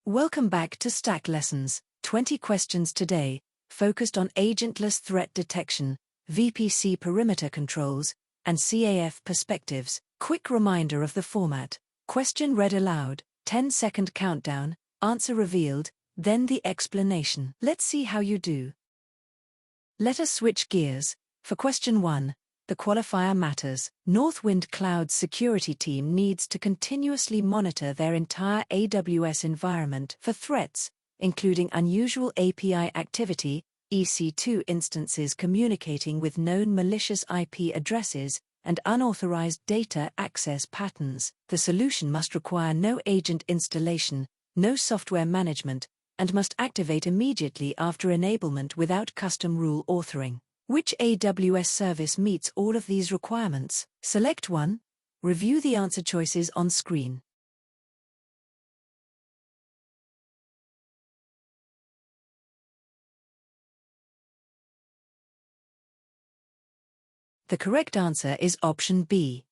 Welcome back to Stack Lessons, 20 questions today, focused on agentless threat detection, VPC perimeter controls, and CAF perspectives. Quick reminder of the format. Question read aloud, 10-second countdown, answer revealed, then the explanation. Let's see how you do. Let us switch gears. For question 1, the qualifier matters. Northwind Cloud's security team needs to continuously monitor their entire AWS environment for threats, including unusual API activity, EC2 instances communicating with known malicious IP addresses, and unauthorized data access patterns. The solution must require no agent installation, no software management, and must activate immediately after enablement without custom rule authoring. Which AWS service meets all of these requirements? Select one. Review the answer choices on screen. The correct answer is option B.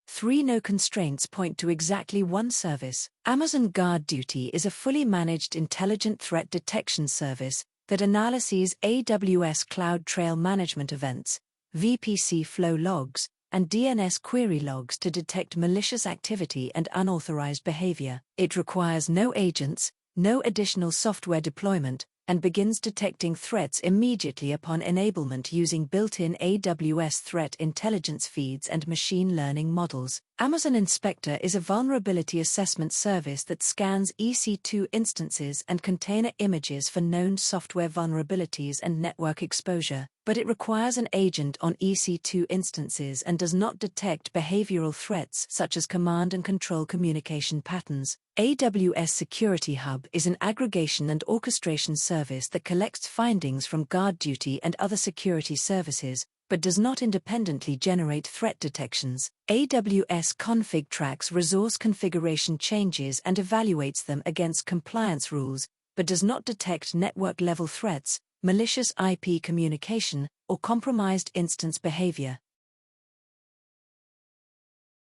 3 no constraints point to exactly one service. Amazon GuardDuty is a fully managed intelligent threat detection service that analyses AWS CloudTrail management events, VPC flow logs, and DNS query logs to detect malicious activity and unauthorized behavior. It requires no agents, no additional software deployment, and begins detecting threats immediately upon enablement using built-in AWS threat intelligence feeds and machine learning models. Amazon Inspector is a vulnerability assessment service that scans EC2 instances and container images for known software vulnerabilities and network exposure, but it requires an agent on EC2 instances and does not detect behavioral threats such as command and control communication patterns. AWS Security Hub is an aggregation and orchestration service that collects findings from GuardDuty and other security services, but does not independently generate threat detections. AWS Config tracks resource configuration changes and evaluates them against compliance rules, but does not detect network-level threats, malicious IP communication, or compromised instance behavior.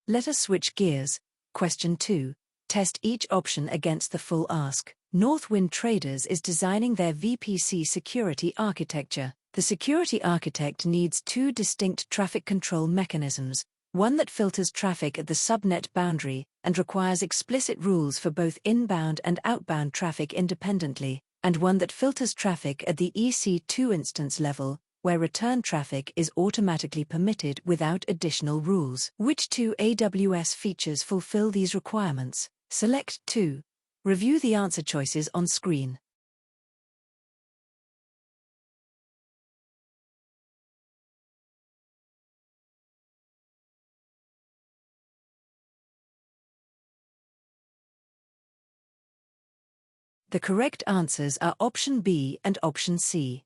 Let us switch gears. Question 2. Test each option against the full ask. Northwind Traders is designing their VPC security architecture. The security architect needs 2 distinct traffic control mechanisms, one that filters traffic at the subnet boundary and requires explicit rules for both inbound and outbound traffic independently, and one that filters traffic at the EC2 instance level, where return traffic is automatically permitted without additional rules. Which 2 AWS features fulfill these requirements? Select 2. Review the answer choices on screen. The correct answers are option B and option C.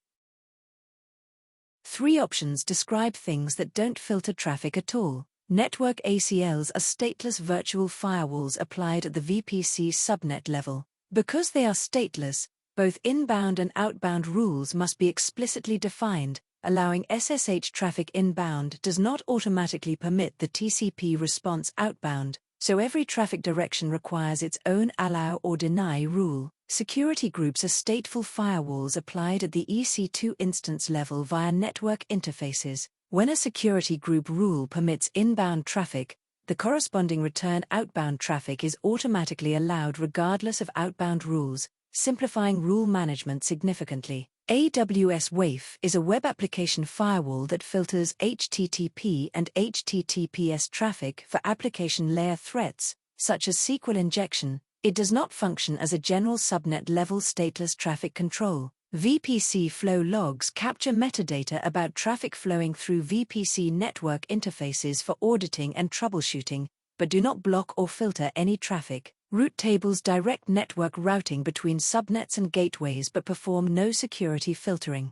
3 options describe things that don't filter traffic at all. Network ACLs are stateless virtual firewalls applied at the VPC subnet level. Because they are stateless, both inbound and outbound rules must be explicitly defined, allowing SSH traffic inbound does not automatically permit the TCP response outbound, so every traffic direction requires its own allow or deny rule. Security groups are stateful firewalls applied at the EC2 instance level via network interfaces. When a security group rule permits inbound traffic, the corresponding return outbound traffic is automatically allowed regardless of outbound rules, simplifying rule management significantly. AWS WAF is a web application firewall that filters HTTP and HTTPS traffic for application layer threats, such as SQL injection. It does not function as a general subnet-level stateless traffic control. VPC flow logs capture metadata about traffic flowing through VPC network interfaces for auditing and troubleshooting, but do not block or filter any traffic. Route tables direct network routing between subnets and gateways but perform no security filtering.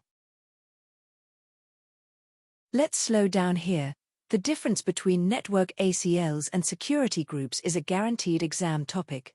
Let's slow down here. The difference between network ACLs and security groups is a guaranteed exam topic.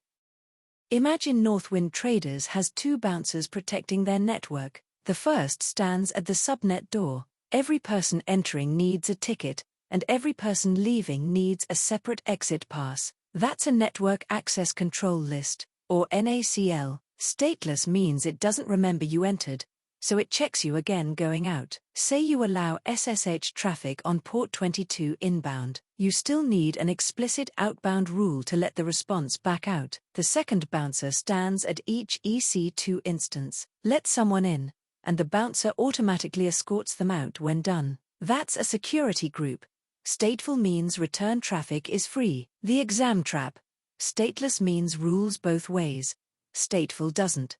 Imagine Northwind Traders has 2 bouncers protecting their network. The first stands at the subnet door. Every person entering needs a ticket, and every person leaving needs a separate exit pass. That's a network access control list. or NACL. Stateless means it doesn't remember you entered, so it checks you again going out. Say you allow SSH traffic on port 22 inbound. You still need an explicit outbound rule to let the response back out. The second bouncer stands at each EC2 instance. Let someone in, and the bouncer automatically escorts them out when done. That's a security group. Stateful means return traffic is free. The exam trap. Stateless means rules both ways. Stateful doesn't.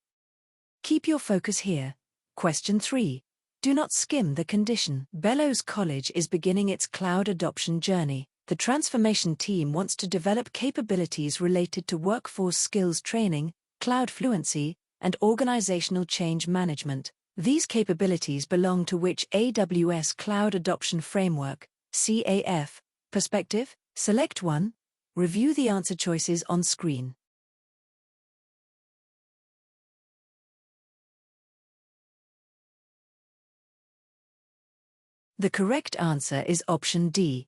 Keep your focus here. Question 3. Do not skim the condition. Bellows College is beginning its cloud adoption journey. The transformation team wants to develop capabilities related to workforce skills training, cloud fluency, and organizational change management. These capabilities belong to which AWS Cloud Adoption Framework, CAF, perspective? Select one. Review the answer choices on screen. The correct answer is option D.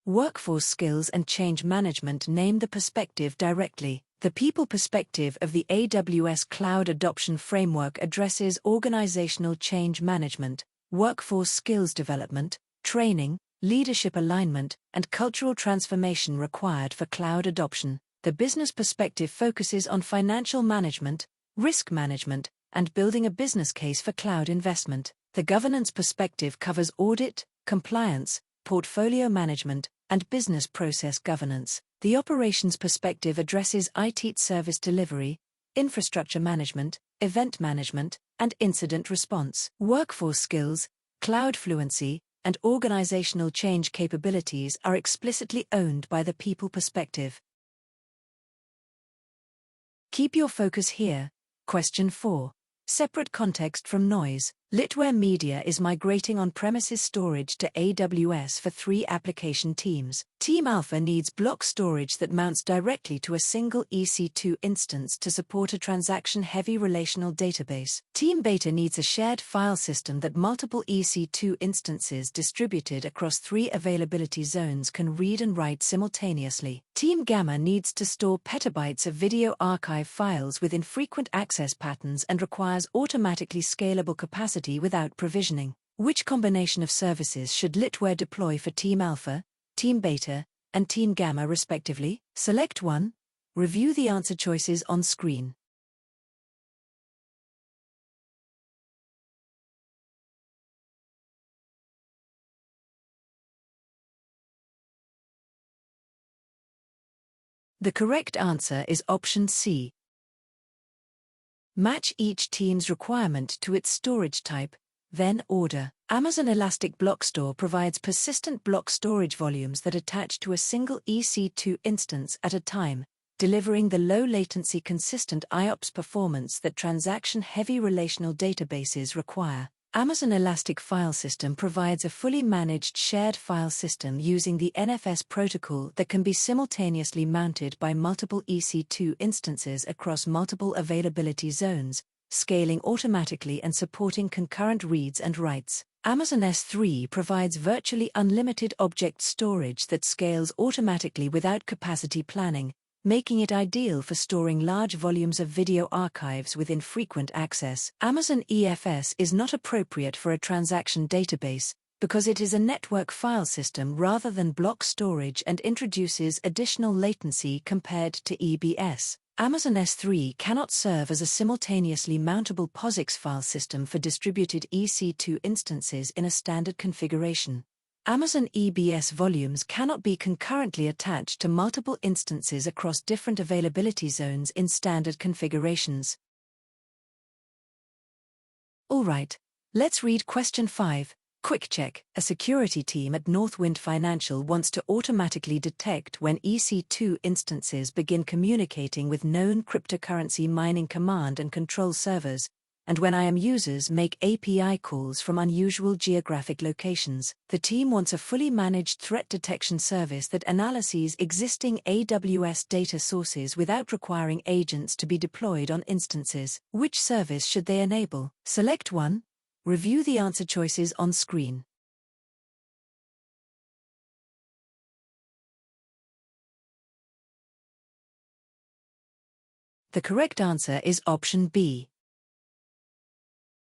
Workforce skills and change management name the perspective directly. The people perspective of the AWS Cloud Adoption Framework addresses organizational change management, workforce skills development, training, leadership alignment, and cultural transformation required for cloud adoption. The business perspective focuses on financial management, risk management, and building a business case for cloud investment. The governance perspective covers audit, compliance, portfolio management, and business process governance. The operations perspective addresses IT service delivery, infrastructure management, event management, and incident response. Workforce skills, cloud fluency, and organizational change capabilities are explicitly owned by the people perspective. Keep your focus here. Question 4. Separate context from noise. Litware Media is migrating on-premises storage to AWS for 3 application teams. Team Alpha needs block storage that mounts directly to a single EC2 instance to support a transaction-heavy relational database. Team Beta needs a shared file system that multiple EC2 instances distributed across 3 availability zones can read and write simultaneously. Team Gamma needs to store petabytes of video archive files with infrequent access patterns and requires automatically scalable capacity without provisioning. Which combination of services should Litware deploy for Team Alpha, Team Beta, and Team Gamma respectively? Select one. Review the answer choices on screen. The correct answer is option C. Match each team's requirement to its storage type, then order. Amazon Elastic Block Store provides persistent block storage volumes that attach to a single EC2 instance at a time, delivering the low-latency consistent IOPS performance that transaction-heavy relational databases require. Amazon Elastic File System provides a fully managed shared file system using the NFS protocol that can be simultaneously mounted by multiple EC2 instances across multiple availability zones, scaling automatically and supporting concurrent reads and writes. Amazon S3 provides virtually unlimited object storage that scales automatically without capacity planning, making it ideal for storing large volumes of video archives with infrequent access. Amazon EFS is not appropriate for a transaction database because it is a network file system rather than block storage and introduces additional latency compared to EBS. Amazon S3 cannot serve as a simultaneously mountable POSIX file system for distributed EC2 instances in a standard configuration. Amazon EBS volumes cannot be concurrently attached to multiple instances across different availability zones in standard configurations. Alright, let's read question 5. Quick check. A security team at Northwind Financial wants to automatically detect when EC2 instances begin communicating with known cryptocurrency mining command and control servers, and when IAM users make API calls from unusual geographic locations. The team wants a fully managed threat detection service that analyzes existing AWS data sources without requiring agents to be deployed on instances. Which service should they enable? Select one. Review the answer choices on screen. The correct answer is option B.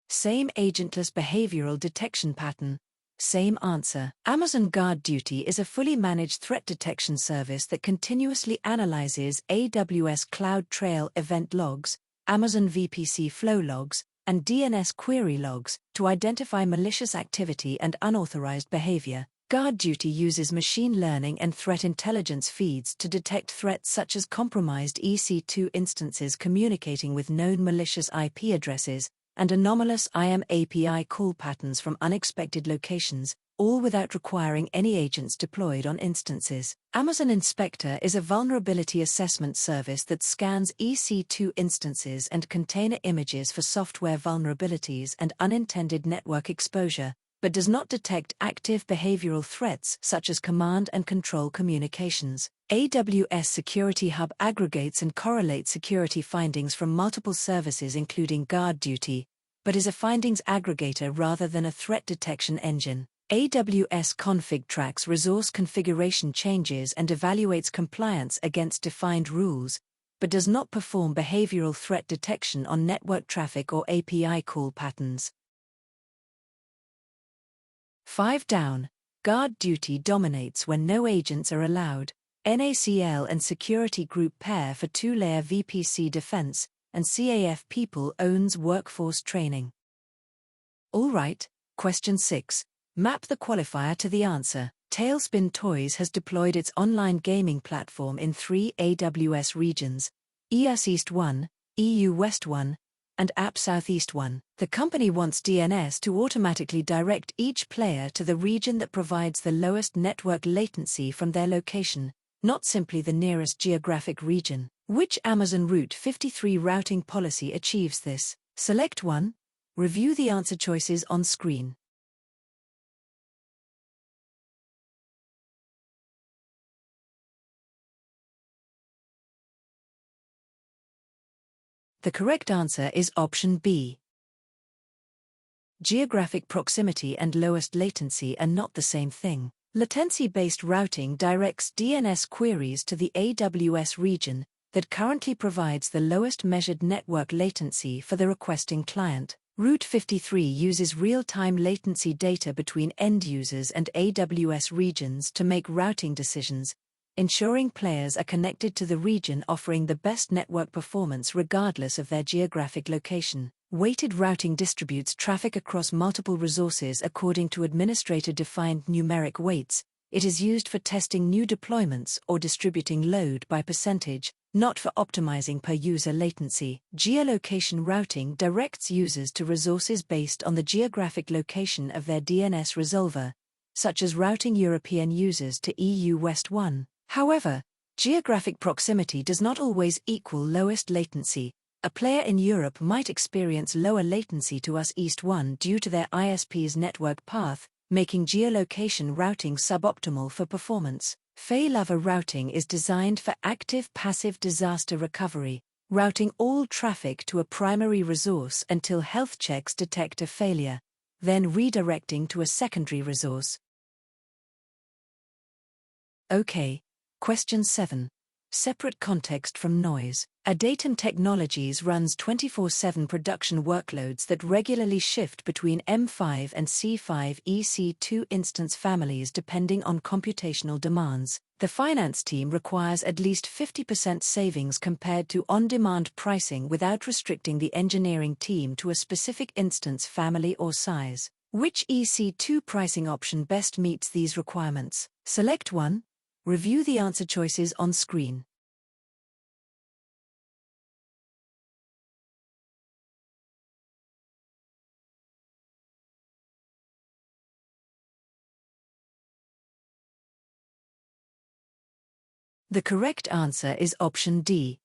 Same agentless behavioral detection pattern. Same answer. Amazon GuardDuty is a fully managed threat detection service that continuously analyzes AWS CloudTrail event logs, Amazon VPC flow logs, and DNS query logs to identify malicious activity and unauthorized behavior. GuardDuty uses machine learning and threat intelligence feeds to detect threats such as compromised EC2 instances communicating with known malicious IP addresses, and anomalous IAM API call patterns from unexpected locations, all without requiring any agents deployed on instances. Amazon Inspector is a vulnerability assessment service that scans EC2 instances and container images for software vulnerabilities and unintended network exposure, but does not detect active behavioral threats such as command and control communications. AWS Security Hub aggregates and correlates security findings from multiple services including GuardDuty, but is a findings aggregator rather than a threat detection engine. AWS Config tracks resource configuration changes and evaluates compliance against defined rules, but does not perform behavioral threat detection on network traffic or API call patterns. 5 down. GuardDuty dominates when no agents are allowed. NACL and security group pair for 2-layer VPC defense, and CAF people owns workforce training. Alright, question 6. Map the qualifier to the answer. Tailspin Toys has deployed its online gaming platform in 3 AWS regions: ES East 1, EU West 1, and App Southeast 1. The company wants DNS to automatically direct each player to the region that provides the lowest network latency from their location, not simply the nearest geographic region. Which Amazon Route 53 routing policy achieves this? Select one. Review the answer choices on screen. The correct answer is option B. Geographic proximity and lowest latency are not the same thing. Latency-based routing directs DNS queries to the AWS region that currently provides the lowest measured network latency for the requesting client. Route 53 uses real-time latency data between end users and AWS regions to make routing decisions, ensuring players are connected to the region offering the best network performance regardless of their geographic location. Weighted routing distributes traffic across multiple resources according to administrator-defined numeric weights. It is used for testing new deployments or distributing load by percentage, not for optimizing per-user latency. Geolocation routing directs users to resources based on the geographic location of their DNS resolver, such as routing European users to EU West 1. However, geographic proximity does not always equal lowest latency. A player in Europe might experience lower latency to US East 1 due to their ISP's network path, making geolocation routing suboptimal for performance. Failover routing is designed for active-passive disaster recovery, routing all traffic to a primary resource until health checks detect a failure, then redirecting to a secondary resource. Okay. Question 7. Separate context from noise. Adatum Technologies runs 24/7 production workloads that regularly shift between M5 and C5 EC2 instance families depending on computational demands. The finance team requires at least 50% savings compared to on-demand pricing without restricting the engineering team to a specific instance family or size. Which EC2 pricing option best meets these requirements? Select one. Review the answer choices on screen. The correct answer is option D.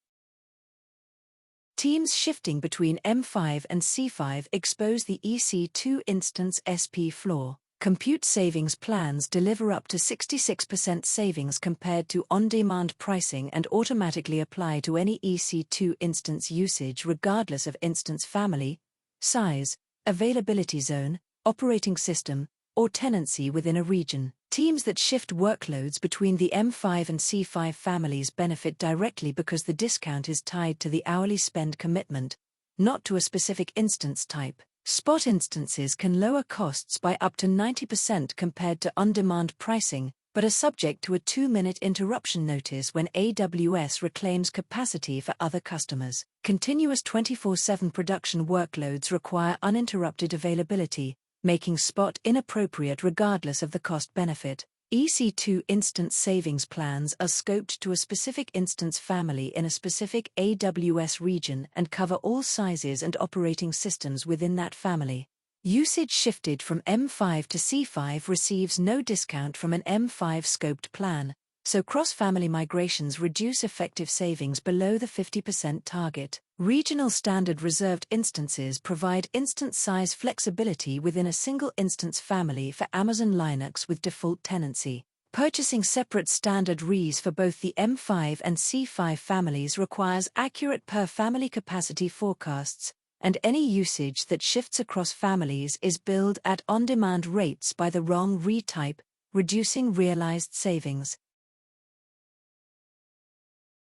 Teams shifting between M5 and C5 expose the EC2 instance SP floor. Compute savings plans deliver up to 66% savings compared to on-demand pricing and automatically apply to any EC2 instance usage regardless of instance family, size, availability zone, operating system, or tenancy within a region. Teams that shift workloads between the M5 and C5 families benefit directly because the discount is tied to the hourly spend commitment, not to a specific instance type. Spot instances can lower costs by up to 90% compared to on-demand pricing, but are subject to a 2-minute interruption notice when AWS reclaims capacity for other customers. Continuous 24/7 production workloads require uninterrupted availability, making spot inappropriate regardless of the cost-benefit. EC2 instance savings plans are scoped to a specific instance family in a specific AWS region and cover all sizes and operating systems within that family. Usage shifted from M5 to C5 receives no discount from an M5 scoped plan, so cross-family migrations reduce effective savings below the 50% target. Regional standard reserved instances provide instance size flexibility within a single instance family for Amazon Linux with default tenancy. Purchasing separate standard REs for both the M5 and C5 families requires accurate per-family capacity forecasts, and any usage that shifts across families is billed at on-demand rates by the wrong RE type, reducing realized savings.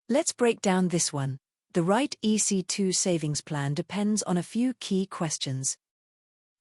Let's break down this one. The right EC2 savings plan depends on a few key questions.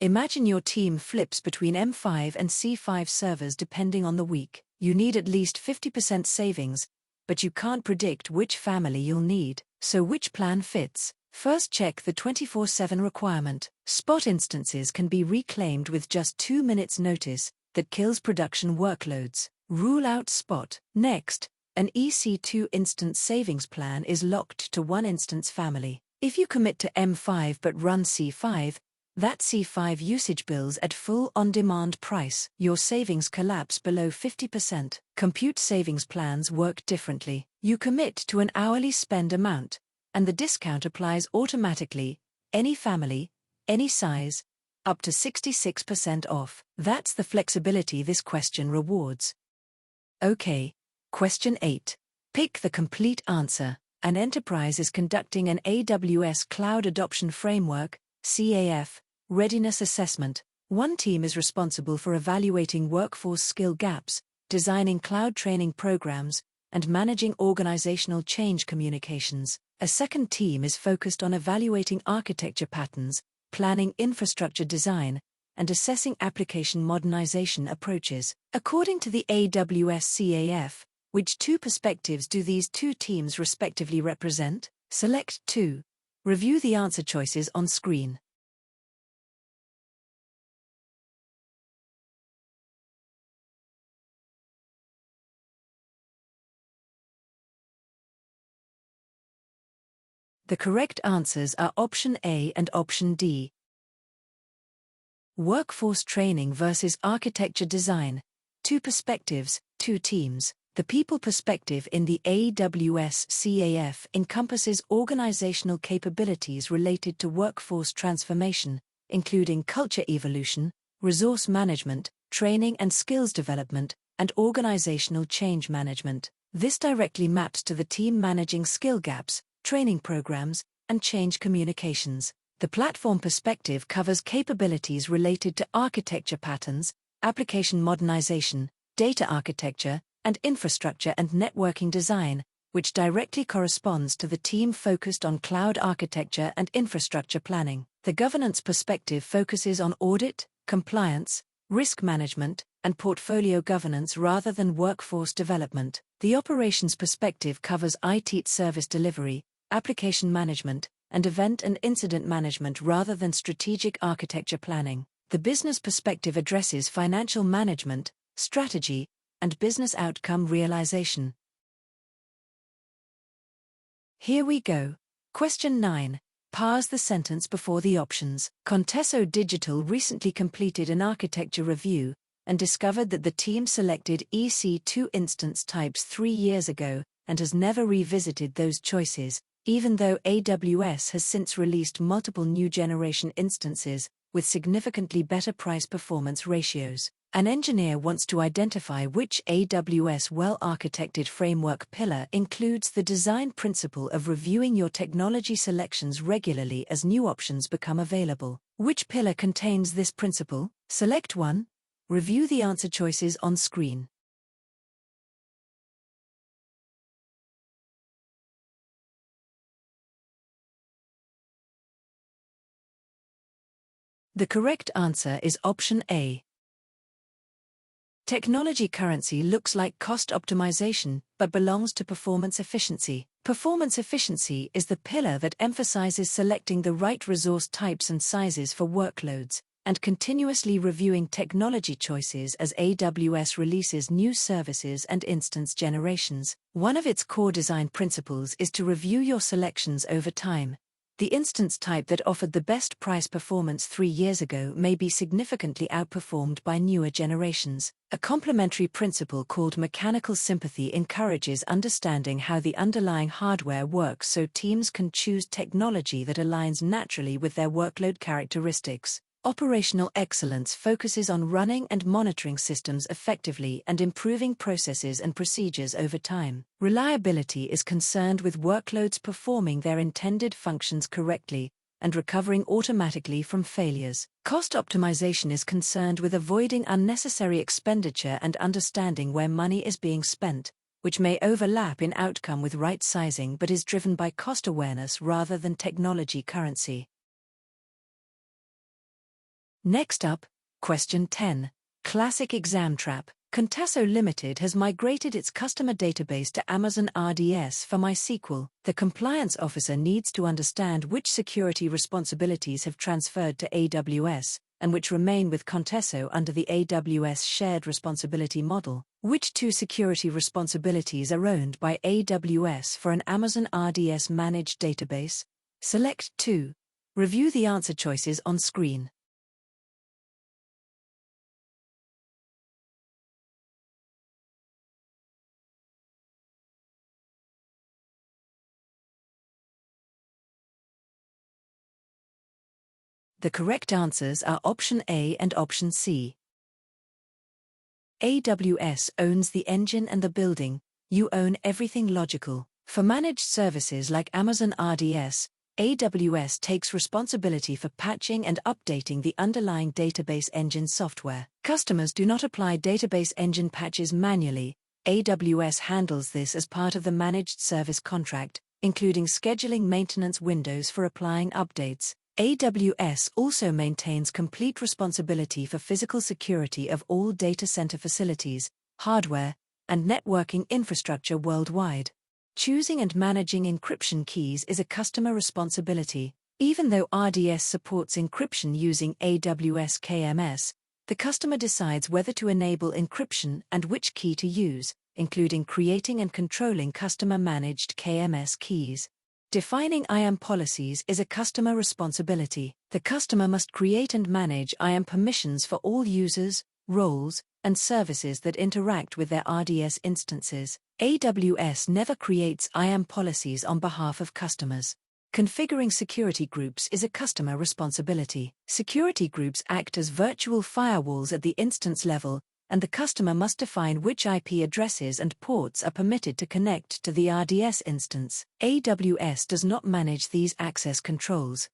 Imagine your team flips between M5 and C5 servers depending on the week. You need at least 50% savings, but you can't predict which family you'll need, so which plan fits? First, check the 24/7 requirement. Spot instances can be reclaimed with just 2 minutes notice. That kills production workloads. Rule out spot. Next, an EC2 instance savings plan is locked to one instance family. If you commit to M5 but run C5, that C5 usage bills at full on-demand price. Your savings collapse below 50%. Compute savings plans work differently. You commit to an hourly spend amount, and the discount applies automatically, any family, any size, up to 66% off. That's the flexibility this question rewards. Okay. Question 8. Pick the complete answer. An enterprise is conducting an AWS Cloud Adoption Framework, CAF, readiness assessment. One team is responsible for evaluating workforce skill gaps, designing cloud training programs, and managing organizational change communications. A second team is focused on evaluating architecture patterns, planning infrastructure design, and assessing application modernization approaches. According to the AWS CAF, which two perspectives do these two teams respectively represent? Select 2. Review the answer choices on screen. The correct answers are Option A and Option D. Workforce training versus architecture design. Two perspectives, two teams. The people perspective in the AWS CAF encompasses organizational capabilities related to workforce transformation, including culture evolution, resource management, training and skills development, and organizational change management. This directly maps to the team managing skill gaps, training programs, and change communications. The platform perspective covers capabilities related to architecture patterns, application modernization, data architecture, and infrastructure and networking design, which directly corresponds to the team focused on cloud architecture and infrastructure planning. The governance perspective focuses on audit, compliance, risk management, and portfolio governance rather than workforce development. The operations perspective covers IT service delivery, application management, and event and incident management rather than strategic architecture planning. The business perspective addresses financial management, strategy, and business outcome realization. Here we go. Question 9. Parse the sentence before the options. Contesso Digital recently completed an architecture review and discovered that the team selected EC2 instance types 3 years ago and has never revisited those choices, even though AWS has since released multiple new generation instances with significantly better price-performance ratios. An engineer wants to identify which AWS well-architected framework pillar includes the design principle of reviewing your technology selections regularly as new options become available. Which pillar contains this principle? Select 1, Review the answer choices on screen. The correct answer is option A. Technology currency looks like cost optimization, but belongs to performance efficiency. Performance efficiency is the pillar that emphasizes selecting the right resource types and sizes for workloads, and continuously reviewing technology choices as AWS releases new services and instance generations. One of its core design principles is to review your selections over time. The instance type that offered the best price performance 3 years ago may be significantly outperformed by newer generations. A complementary principle called mechanical sympathy encourages understanding how the underlying hardware works so teams can choose technology that aligns naturally with their workload characteristics. Operational excellence focuses on running and monitoring systems effectively and improving processes and procedures over time. Reliability is concerned with workloads performing their intended functions correctly and recovering automatically from failures. Cost optimization is concerned with avoiding unnecessary expenditure and understanding where money is being spent, which may overlap in outcome with right sizing but is driven by cost awareness rather than technology currency. Next up, question 10. Classic exam trap. Contesso Limited has migrated its customer database to Amazon RDS for MySQL. The compliance officer needs to understand which security responsibilities have transferred to AWS, and which remain with Contesso under the AWS shared responsibility model. Which 2 security responsibilities are owned by AWS for an Amazon RDS managed database? Select 2. Review the answer choices on screen. The correct answers are option A and option C. AWS owns the engine and the building, you own everything logical. For managed services like Amazon RDS, AWS takes responsibility for patching and updating the underlying database engine software. Customers do not apply database engine patches manually. AWS handles this as part of the managed service contract, including scheduling maintenance windows for applying updates. AWS also maintains complete responsibility for physical security of all data center facilities, hardware, and networking infrastructure worldwide. Choosing and managing encryption keys is a customer responsibility. Even though RDS supports encryption using AWS KMS, the customer decides whether to enable encryption and which key to use, including creating and controlling customer-managed KMS keys. Defining IAM policies is a customer responsibility. The customer must create and manage IAM permissions for all users, roles, and services that interact with their RDS instances. AWS never creates IAM policies on behalf of customers. Configuring security groups is a customer responsibility. Security groups act as virtual firewalls at the instance level, and the customer must define which IP addresses and ports are permitted to connect to the RDS instance. AWS does not manage these access controls.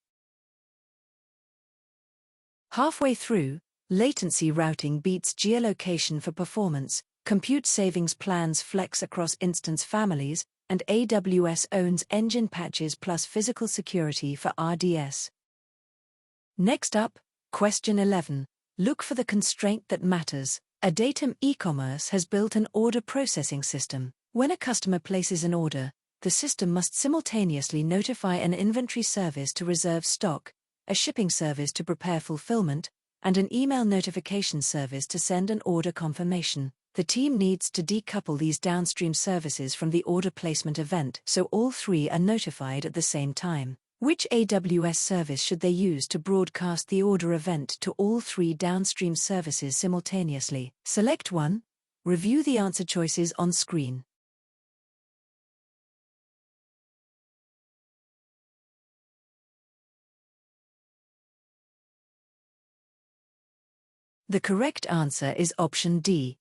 Halfway through, latency routing beats geolocation for performance, compute savings plans flex across instance families, and AWS owns engine patches plus physical security for RDS. Next up, question 11. Look for the constraint that matters. Adatum e-commerce has built an order processing system. When a customer places an order, the system must simultaneously notify an inventory service to reserve stock, a shipping service to prepare fulfillment, and an email notification service to send an order confirmation. The team needs to decouple these downstream services from the order placement event so all 3 are notified at the same time. Which AWS service should they use to broadcast the order event to all 3 downstream services simultaneously? Select 1. Review the answer choices on screen. The correct answer is option D.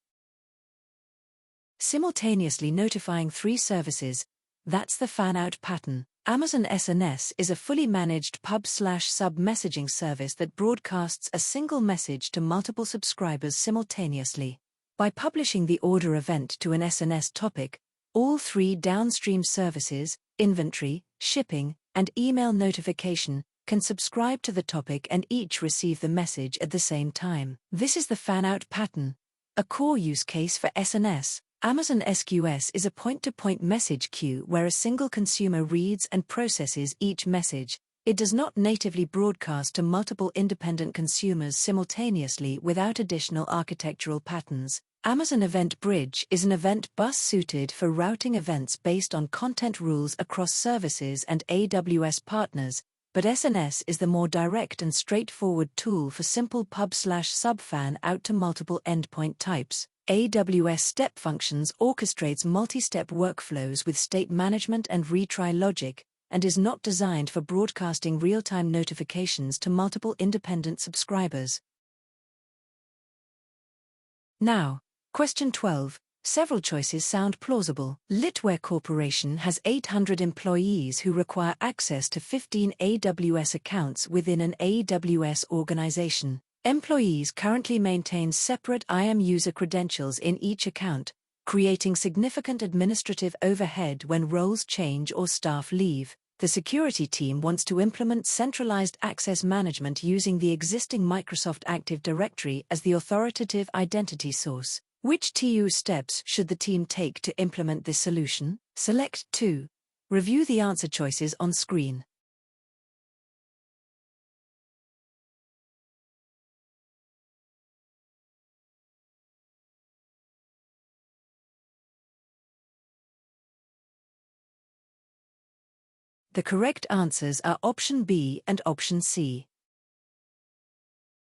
Simultaneously notifying 3 services, that's the fan-out pattern. Amazon SNS is a fully managed pub/sub messaging service that broadcasts a single message to multiple subscribers simultaneously. By publishing the order event to an SNS topic, all three downstream services, inventory, shipping, and email notification, can subscribe to the topic and each receive the message at the same time. This is the fan-out pattern. A core use case for SNS. Amazon SQS is a point-to-point message queue where a single consumer reads and processes each message. It does not natively broadcast to multiple independent consumers simultaneously without additional architectural patterns. Amazon Event Bridge is an event bus suited for routing events based on content rules across services and AWS partners, but SNS is the more direct and straightforward tool for simple pub/sub fan out to multiple endpoint types. AWS Step Functions orchestrates multi-step workflows with state management and retry logic, and is not designed for broadcasting real-time notifications to multiple independent subscribers. Now, question 12. Several choices sound plausible. Litware Corporation has 800 employees who require access to 15 AWS accounts within an AWS organization. Employees currently maintain separate IAM user credentials in each account, creating significant administrative overhead when roles change or staff leave. The security team wants to implement centralized access management using the existing Microsoft Active Directory as the authoritative identity source. Which TU steps should the team take to implement this solution? Select 2. Review the answer choices on screen. The correct answers are option B and option C.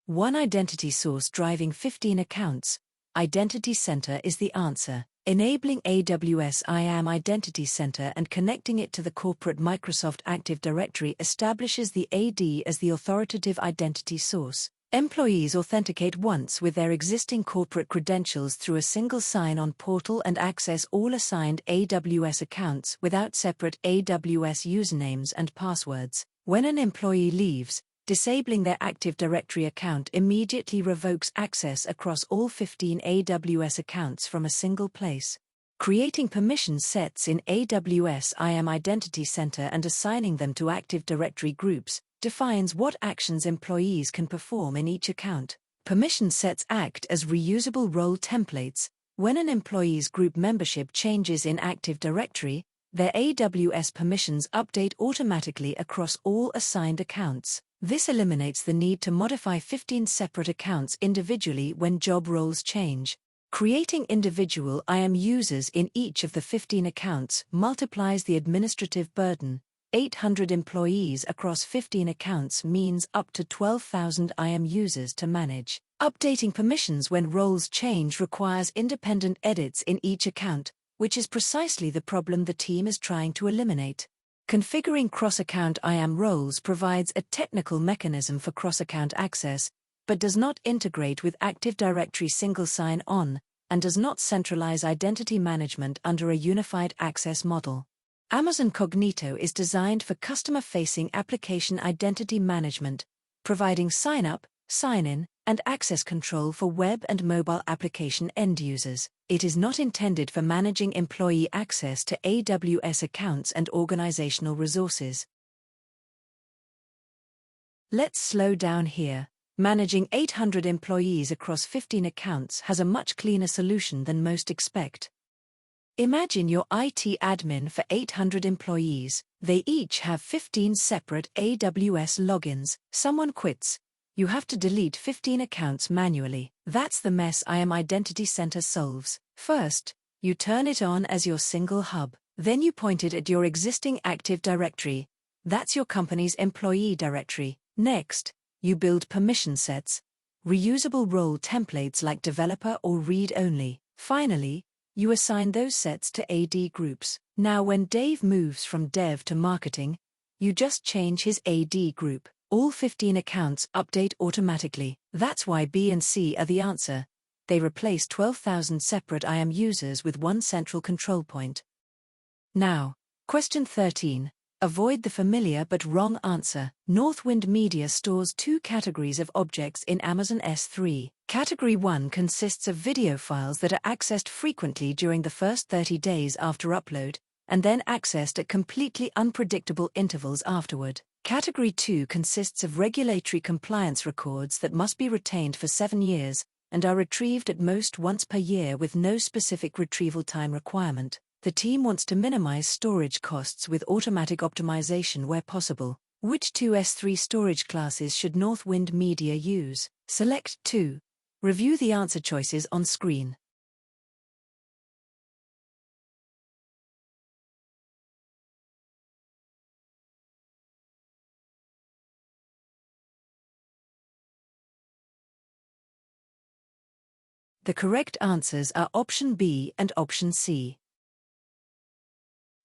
One identity source driving 15 accounts. Identity Center is the answer. Enabling AWS IAM Identity Center and connecting it to the corporate Microsoft Active Directory establishes the AD as the authoritative identity source. Employees authenticate once with their existing corporate credentials through a single sign-on portal and access all assigned AWS accounts without separate AWS usernames and passwords. When an employee leaves, disabling their Active Directory account immediately revokes access across all 15 AWS accounts from a single place. Creating permission sets in AWS IAM Identity Center and assigning them to Active Directory groups defines what actions employees can perform in each account. Permission sets act as reusable role templates. When an employee's group membership changes in Active Directory, their AWS permissions update automatically across all assigned accounts. This eliminates the need to modify 15 separate accounts individually when job roles change. Creating individual IAM users in each of the 15 accounts multiplies the administrative burden. 800 employees across 15 accounts means up to 12,000 IAM users to manage. Updating permissions when roles change requires independent edits in each account, which is precisely the problem the team is trying to eliminate. Configuring cross-account IAM roles provides a technical mechanism for cross-account access, but does not integrate with Active Directory single sign-on, and does not centralize identity management under a unified access model. Amazon Cognito is designed for customer-facing application identity management, providing sign-up, sign-in, and access control for web and mobile application end users. It is not intended for managing employee access to AWS accounts and organizational resources. Let's slow down here. Managing 800 employees across 15 accounts has a much cleaner solution than most expect. Imagine you're IT admin for 800 employees. They each have 15 separate AWS logins. Someone quits. You have to delete 15 accounts manually. That's the mess IAM Identity Center solves. First, you turn it on as your single hub. Then you point it at your existing Active Directory. That's your company's employee directory. Next, you build permission sets, reusable role templates like developer or read-only. Finally, you assign those sets to AD groups. Now when Dave moves from dev to marketing, you just change his AD group. All 15 accounts update automatically. That's why B and C are the answer. They replace 12,000 separate IAM users with one central control point. Now, question 13. Avoid the familiar but wrong answer. Northwind Media stores two categories of objects in Amazon S3. Category 1 consists of video files that are accessed frequently during the first 30 days after upload, and then accessed at completely unpredictable intervals afterward. Category 2 consists of regulatory compliance records that must be retained for 7 years, and are retrieved at most once per year with no specific retrieval time requirement. The team wants to minimize storage costs with automatic optimization where possible. Which two S3 storage classes should Northwind Media use? Select 2. Review the answer choices on screen. The correct answers are Option B and Option C.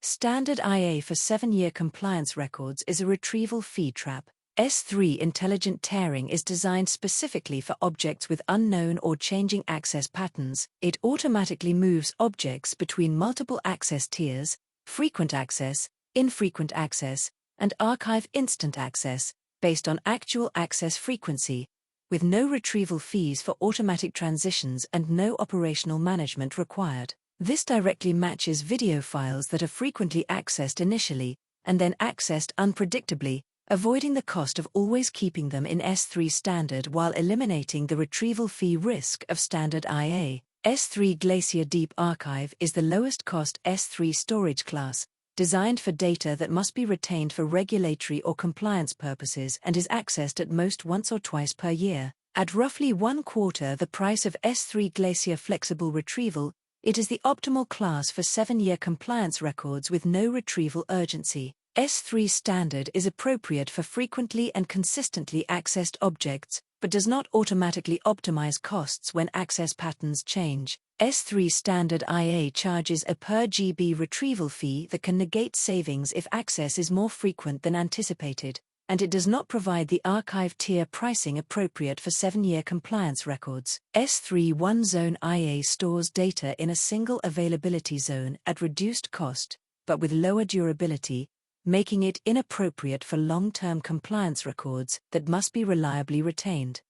Standard IA for 7-year compliance records is a retrieval fee trap. S3 intelligent tiering is designed specifically for objects with unknown or changing access patterns. It automatically moves objects between multiple access tiers, frequent access, infrequent access, and archive instant access, based on actual access frequency, with no retrieval fees for automatic transitions and no operational management required. This directly matches video files that are frequently accessed initially, and then accessed unpredictably, avoiding the cost of always keeping them in S3 standard while eliminating the retrieval fee risk of standard IA. S3 Glacier Deep Archive is the lowest cost S3 storage class, designed for data that must be retained for regulatory or compliance purposes and is accessed at most once or twice per year. At roughly 1/4 the price of S3 Glacier Flexible Retrieval, it is the optimal class for 7-year compliance records with no retrieval urgency. S3 Standard is appropriate for frequently and consistently accessed objects, but does not automatically optimize costs when access patterns change. S3 Standard IA charges a per GB retrieval fee that can negate savings if access is more frequent than anticipated, and it does not provide the archive tier pricing appropriate for 7-year compliance records. S3 One Zone IA stores data in a single availability zone at reduced cost, but with lower durability, making it inappropriate for long-term compliance records that must be reliably retained.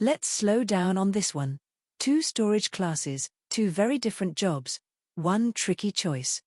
Let's slow down on this one. 2 storage classes, 2 very different jobs, 1 tricky choice.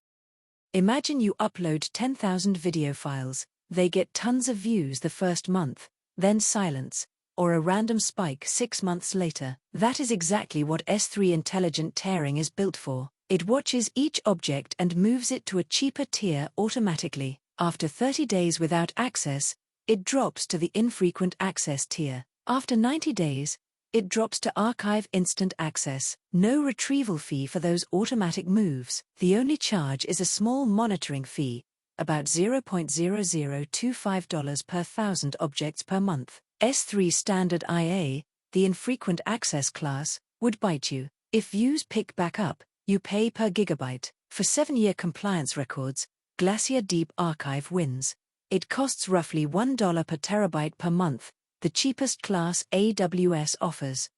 Imagine you upload 10,000 video files, they get tons of views the first month, then silence, or a random spike 6 months later. That is exactly what S3 intelligent tiering is built for. It watches each object and moves it to a cheaper tier automatically. After 30 days without access, it drops to the infrequent access tier. After 90 days, it drops to archive instant access. No retrieval fee for those automatic moves. The only charge is a small monitoring fee, about $0.0025 per 1,000 objects per month. S3 Standard IA, the infrequent access class, would bite you. If views pick back up, you pay per gigabyte. For 7-year compliance records, Glacier Deep Archive wins. It costs roughly $1 per terabyte per month, the cheapest class AWS offers.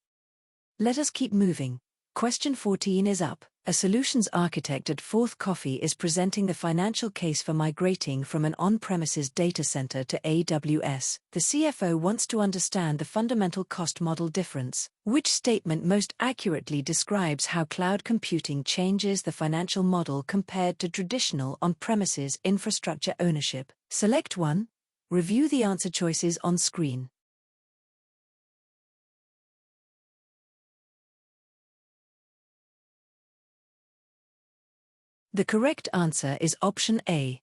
Let us keep moving. Question 14 is up. A solutions architect at Fourth Coffee is presenting the financial case for migrating from an on-premises data center to AWS. The CFO wants to understand the fundamental cost model difference. Which statement most accurately describes how cloud computing changes the financial model compared to traditional on-premises infrastructure ownership? Select 1. Review the answer choices on screen. The correct answer is Option A.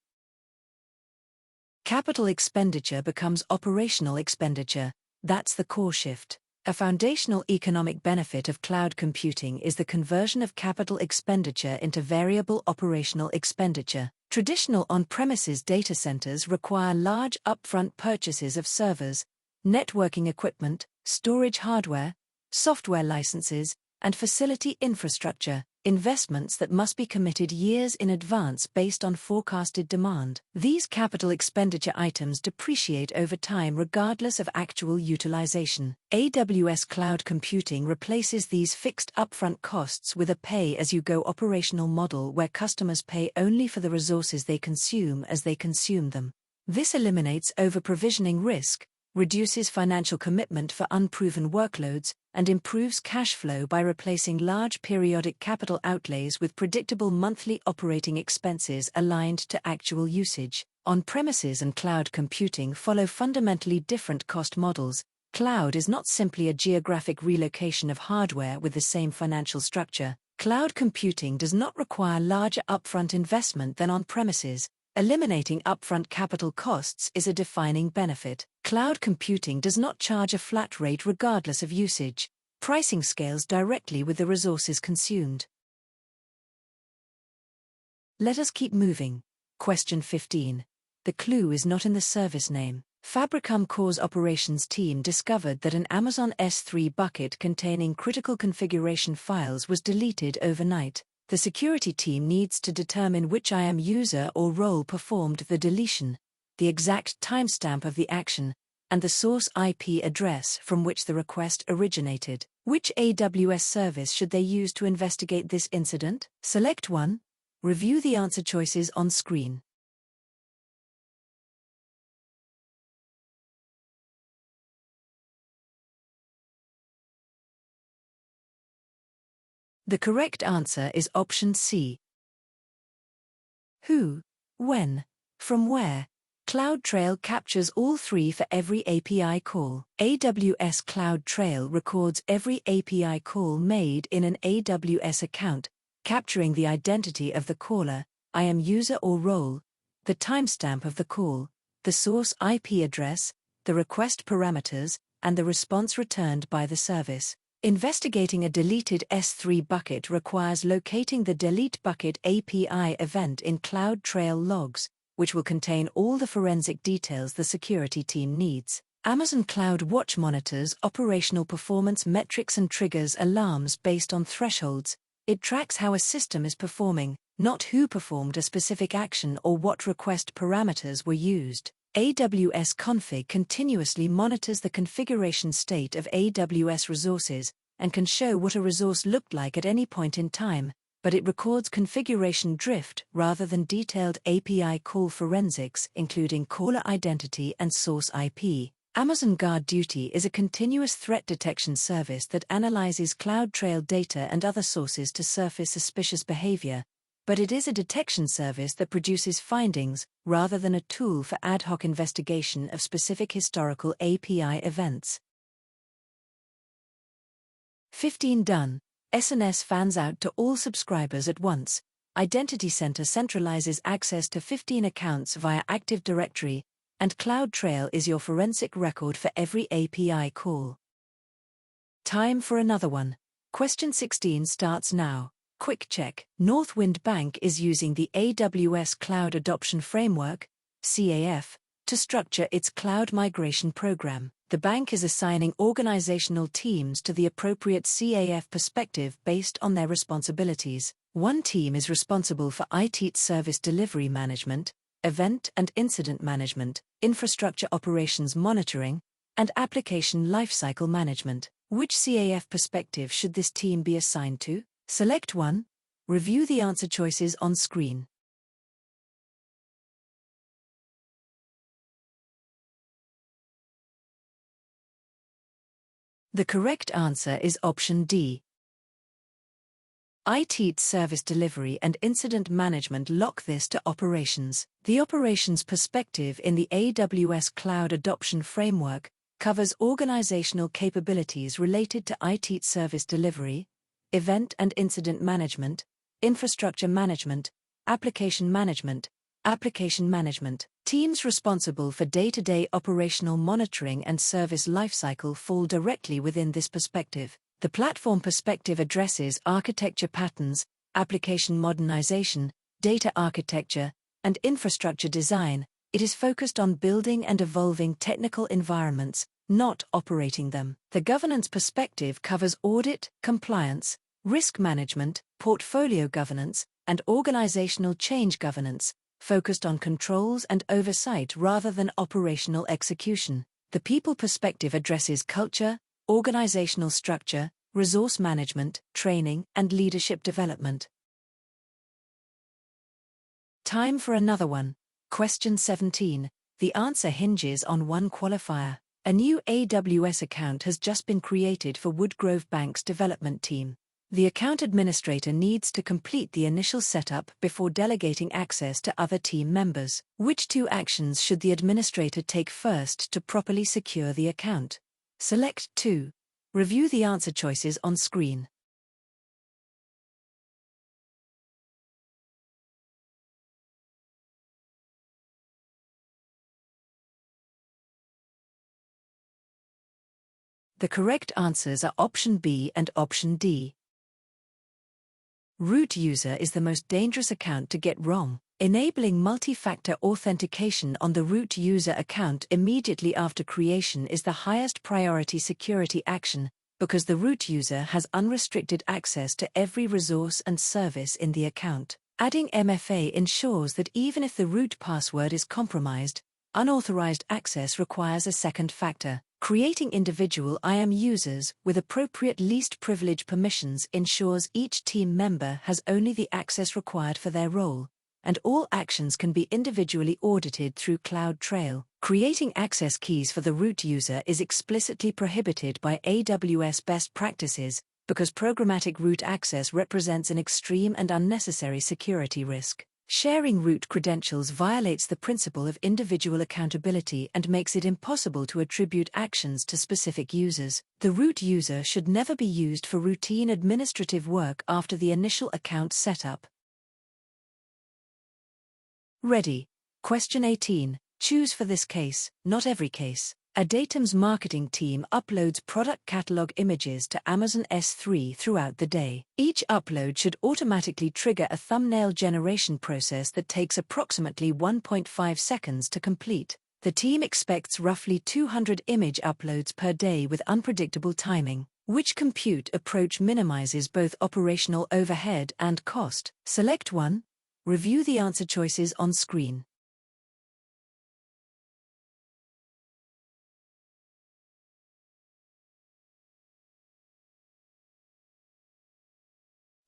Capital expenditure becomes operational expenditure. That's the core shift. A foundational economic benefit of cloud computing is the conversion of capital expenditure into variable operational expenditure. Traditional on-premises data centers require large upfront purchases of servers, networking equipment, storage hardware, software licenses, and facility infrastructure. investments that must be committed years in advance based on forecasted demand. These capital expenditure items depreciate over time regardless of actual utilization. AWS Cloud Computing replaces these fixed upfront costs with a pay-as-you-go operational model where customers pay only for the resources they consume as they consume them. This eliminates over-provisioning risk, reduces financial commitment for unproven workloads, and improves cash flow by replacing large periodic capital outlays with predictable monthly operating expenses aligned to actual usage. On-premises and cloud computing follow fundamentally different cost models. Cloud is not simply a geographic relocation of hardware with the same financial structure. Cloud computing does not require larger upfront investment than on-premises. Eliminating upfront capital costs is a defining benefit. Cloud computing does not charge a flat rate regardless of usage. Pricing scales directly with the resources consumed. Let us keep moving. Question 15. The clue is not in the service name. Fabricam Core's operations team discovered that an Amazon S3 bucket containing critical configuration files was deleted overnight. The security team needs to determine which IAM user or role performed the deletion, the exact timestamp of the action, and the source IP address from which the request originated. Which AWS service should they use to investigate this incident? Select one. Review the answer choices on screen. The correct answer is option C. Who, when, from where? CloudTrail captures all three for every API call. AWS CloudTrail records every API call made in an AWS account, capturing the identity of the caller, IAM user or role, the timestamp of the call, the source IP address, the request parameters, and the response returned by the service. Investigating a deleted S3 bucket requires locating the delete bucket API event in CloudTrail logs, which will contain all the forensic details the security team needs. Amazon CloudWatch monitors operational performance metrics and triggers alarms based on thresholds. It tracks how a system is performing, not who performed a specific action or what request parameters were used. AWS Config continuously monitors the configuration state of AWS resources and can show what a resource looked like at any point in time, but it records configuration drift rather than detailed API call forensics, including caller identity and source IP. Amazon GuardDuty is a continuous threat detection service that analyzes CloudTrail data and other sources to surface suspicious behavior, but it is a detection service that produces findings rather than a tool for ad hoc investigation of specific historical API events. 15 done. SNS fans out to all subscribers at once. Identity Center centralizes access to 15 accounts via Active Directory, and CloudTrail is your forensic record for every API call. Time for another one. Question 16 starts now. Quick check. Northwind Bank is using the AWS Cloud Adoption Framework, CAF, to structure its cloud migration program. The bank is assigning organizational teams to the appropriate CAF perspective based on their responsibilities. One team is responsible for IT service delivery management, event and incident management, infrastructure operations monitoring, and application lifecycle management. Which CAF perspective should this team be assigned to? Select one. Review the answer choices on screen. The correct answer is option D. IT service delivery and incident management lock this to operations. The operations perspective in the AWS Cloud Adoption Framework covers organizational capabilities related to IT service delivery, event and incident management, infrastructure management, application management. Teams responsible for day-to-day operational monitoring and service lifecycle fall directly within this perspective. The platform perspective addresses architecture patterns, application modernization, data architecture, and infrastructure design. It is focused on building and evolving technical environments, not operating them. The governance perspective covers audit, compliance, risk management, portfolio governance, and organizational change governance, focused on controls and oversight rather than operational execution. The people perspective addresses culture, organizational structure, resource management, training, and leadership development. Time for another one. Question 17. The answer hinges on one qualifier. A new AWS account has just been created for Woodgrove Bank's development team. The account administrator needs to complete the initial setup before delegating access to other team members. Which two actions should the administrator take first to properly secure the account? Select 2. Review the answer choices on screen. The correct answers are option B and option D. Root user is the most dangerous account to get wrong. Enabling multi-factor authentication on the root user account immediately after creation is the highest priority security action, because the root user has unrestricted access to every resource and service in the account. Adding MFA ensures that even if the root password is compromised, unauthorized access requires a second factor. Creating individual IAM users with appropriate least privilege permissions ensures each team member has only the access required for their role, and all actions can be individually audited through CloudTrail. Creating access keys for the root user is explicitly prohibited by AWS best practices, because programmatic root access represents an extreme and unnecessary security risk. Sharing root credentials violates the principle of individual accountability and makes it impossible to attribute actions to specific users. The root user should never be used for routine administrative work after the initial account setup. Ready. Question 18. Choose for this case, not every case. A Datum's marketing team uploads product catalog images to Amazon S3 throughout the day. Each upload should automatically trigger a thumbnail generation process that takes approximately 1.5 seconds to complete. The team expects roughly 200 image uploads per day with unpredictable timing. Which compute approach minimizes both operational overhead and cost? Select 1. Review the answer choices on screen.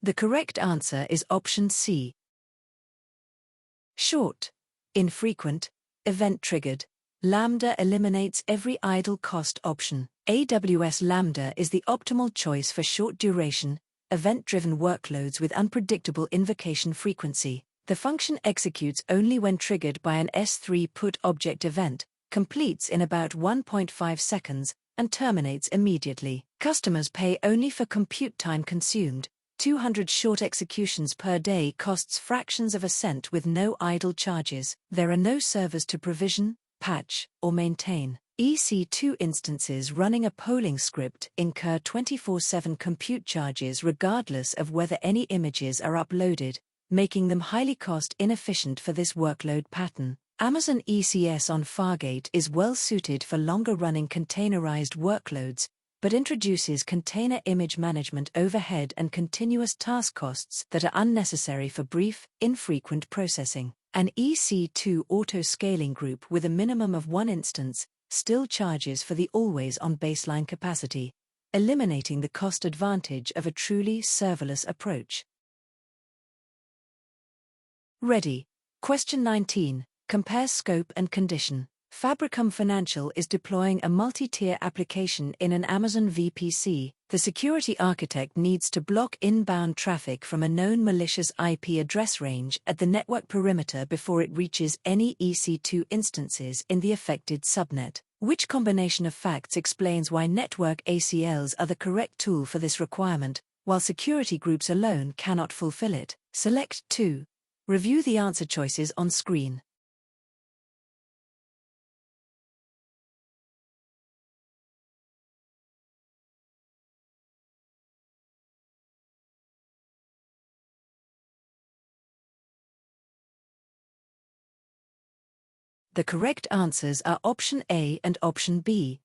The correct answer is option C. Short, infrequent, event-triggered. Lambda eliminates every idle cost option. AWS Lambda is the optimal choice for short-duration, event-driven workloads with unpredictable invocation frequency. The function executes only when triggered by an S3 put object event, completes in about 1.5 seconds, and terminates immediately. Customers pay only for compute time consumed. 200 short executions per day costs fractions of a cent with no idle charges. There are no servers to provision, patch, or maintain. EC2 instances running a polling script incur 24/7 compute charges regardless of whether any images are uploaded, making them highly cost-inefficient for this workload pattern. Amazon ECS on Fargate is well suited for longer-running containerized workloads, but introduces container image management overhead and continuous task costs that are unnecessary for brief, infrequent processing. An EC2 auto-scaling group with a minimum of 1 instance still charges for the always-on baseline capacity, eliminating the cost advantage of a truly serverless approach. Ready. Question 19. Compare scope and condition. Fabricum Financial is deploying a multi-tier application in an Amazon VPC. The security architect needs to block inbound traffic from a known malicious IP address range at the network perimeter before it reaches any EC2 instances in the affected subnet. Which combination of facts explains why network ACLs are the correct tool for this requirement, while security groups alone cannot fulfill it? Select 2. Review the answer choices on screen. The correct answers are option A and option B.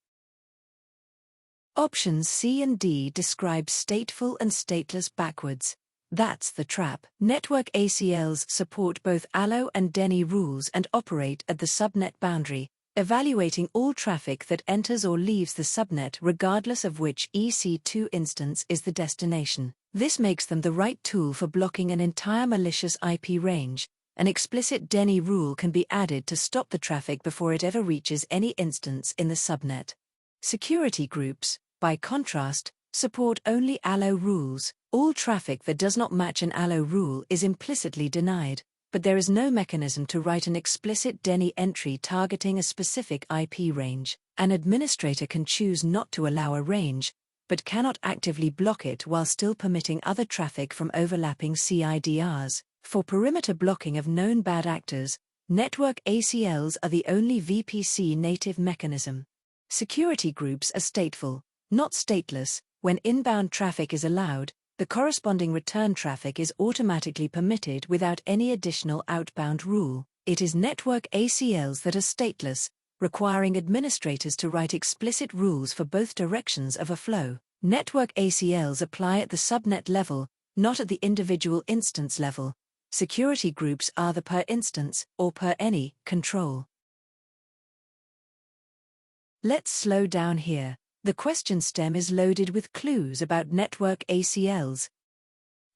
Options C and D describe stateful and stateless backwards. That's the trap. Network ACLs support both ALO and DENI rules and operate at the subnet boundary, evaluating all traffic that enters or leaves the subnet regardless of which EC2 instance is the destination. This makes them the right tool for blocking an entire malicious IP range. An explicit DENI rule can be added to stop the traffic before it ever reaches any instance in the subnet. Security groups, by contrast, support only ALO rules. All traffic that does not match an ALO rule is implicitly denied, but there is no mechanism to write an explicit DENI entry targeting a specific IP range. An administrator can choose not to allow a range, but cannot actively block it while still permitting other traffic from overlapping CIDRs. For perimeter blocking of known bad actors, network ACLs are the only VPC native mechanism. Security groups are stateful, not stateless. When inbound traffic is allowed, the corresponding return traffic is automatically permitted without any additional outbound rule. It is network ACLs that are stateless, requiring administrators to write explicit rules for both directions of a flow. Network ACLs apply at the subnet level, not at the individual instance level. Security groups are the per instance, or per any, control. Let's slow down here. The question stem is loaded with clues about network ACLs.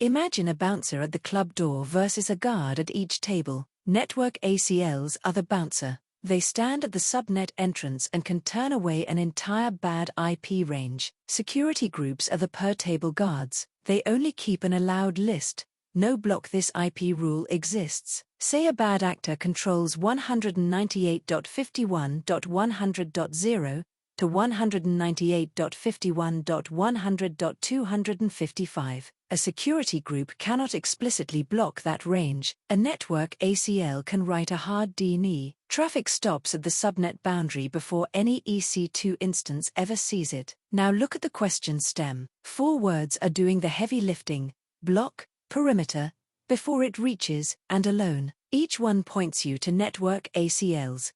Imagine a bouncer at the club door versus a guard at each table. Network ACLs are the bouncer. They stand at the subnet entrance and can turn away an entire bad IP range. Security groups are the per-table guards. They only keep an allowed list. No block this IP rule exists. Say a bad actor controls 198.51.100.0 to 198.51.100.255. A security group cannot explicitly block that range. A network ACL can write a hard DNI. Traffic stops at the subnet boundary before any EC2 instance ever sees it. Now look at the question stem. 4 words are doing the heavy lifting: block, perimeter, before it reaches, and alone. Each one points you to network ACLs.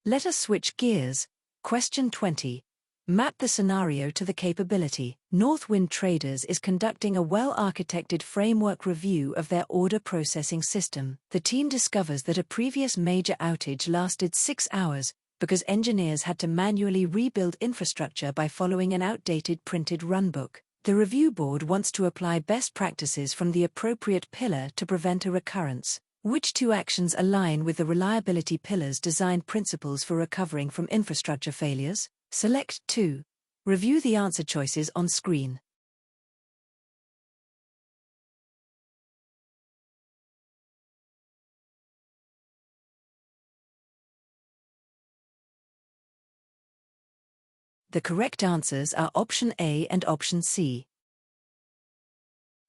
Let us switch gears. Question 20. Map the scenario to the capability. Northwind Traders is conducting a well-architected framework review of their order processing system. The team discovers that a previous major outage lasted 6 hours because engineers had to manually rebuild infrastructure by following an outdated printed runbook. The review board wants to apply best practices from the appropriate pillar to prevent a recurrence. Which 2 actions align with the reliability pillar's design principles for recovering from infrastructure failures? Select 2. Review the answer choices on screen. The correct answers are option A and option C.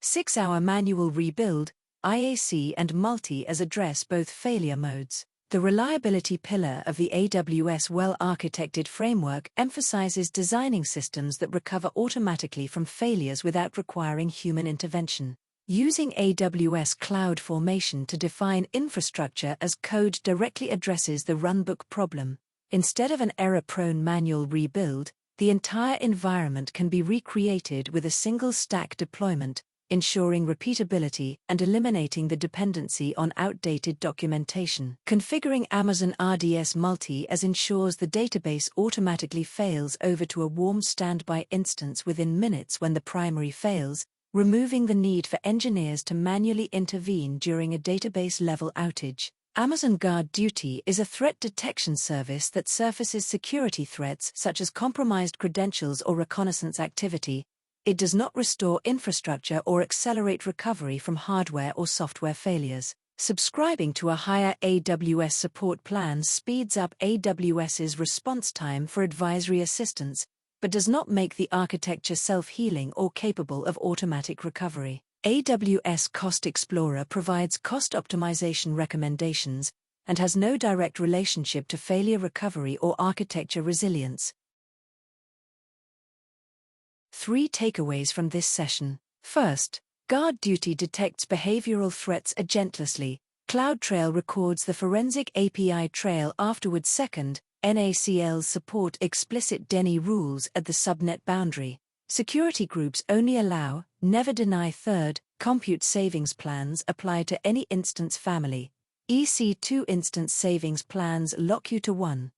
6-hour manual rebuild, IAC and multi-as address both failure modes. The reliability pillar of the AWS well-architected framework emphasizes designing systems that recover automatically from failures without requiring human intervention. Using AWS CloudFormation to define infrastructure as code directly addresses the runbook problem. Instead of an error-prone manual rebuild, the entire environment can be recreated with a single stack deployment, ensuring repeatability and eliminating the dependency on outdated documentation. Configuring Amazon RDS multi-as ensures the database automatically fails over to a warm standby instance within minutes when the primary fails, removing the need for engineers to manually intervene during a database-level outage. Amazon GuardDuty is a threat detection service that surfaces security threats such as compromised credentials or reconnaissance activity. It does not restore infrastructure or accelerate recovery from hardware or software failures. Subscribing to a higher AWS support plan speeds up AWS's response time for advisory assistance, but does not make the architecture self-healing or capable of automatic recovery. AWS Cost Explorer provides cost optimization recommendations and has no direct relationship to failure recovery or architecture resilience. 3 takeaways from this session. First, GuardDuty detects behavioral threats agentlessly. CloudTrail records the forensic API trail afterwards. Second, NACLs support explicit DENI rules at the subnet boundary. Security groups only allow, never deny. Third, Compute savings plans apply to any instance family. EC2 instance savings plans lock you to one.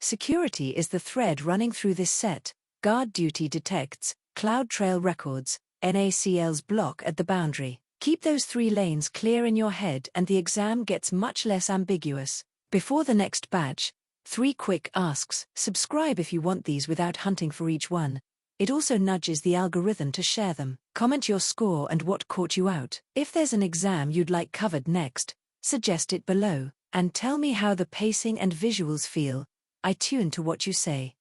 Security is the thread running through this set. GuardDuty detects CloudTrail records, NACLs block at the boundary. Keep those 3 lanes clear in your head and the exam gets much less ambiguous. Before the next batch, 3 quick asks. Subscribe if you want these without hunting for each one. It also nudges the algorithm to share them. Comment your score and what caught you out. If there's an exam you'd like covered next, suggest it below. And tell me how the pacing and visuals feel. I tune to what you say.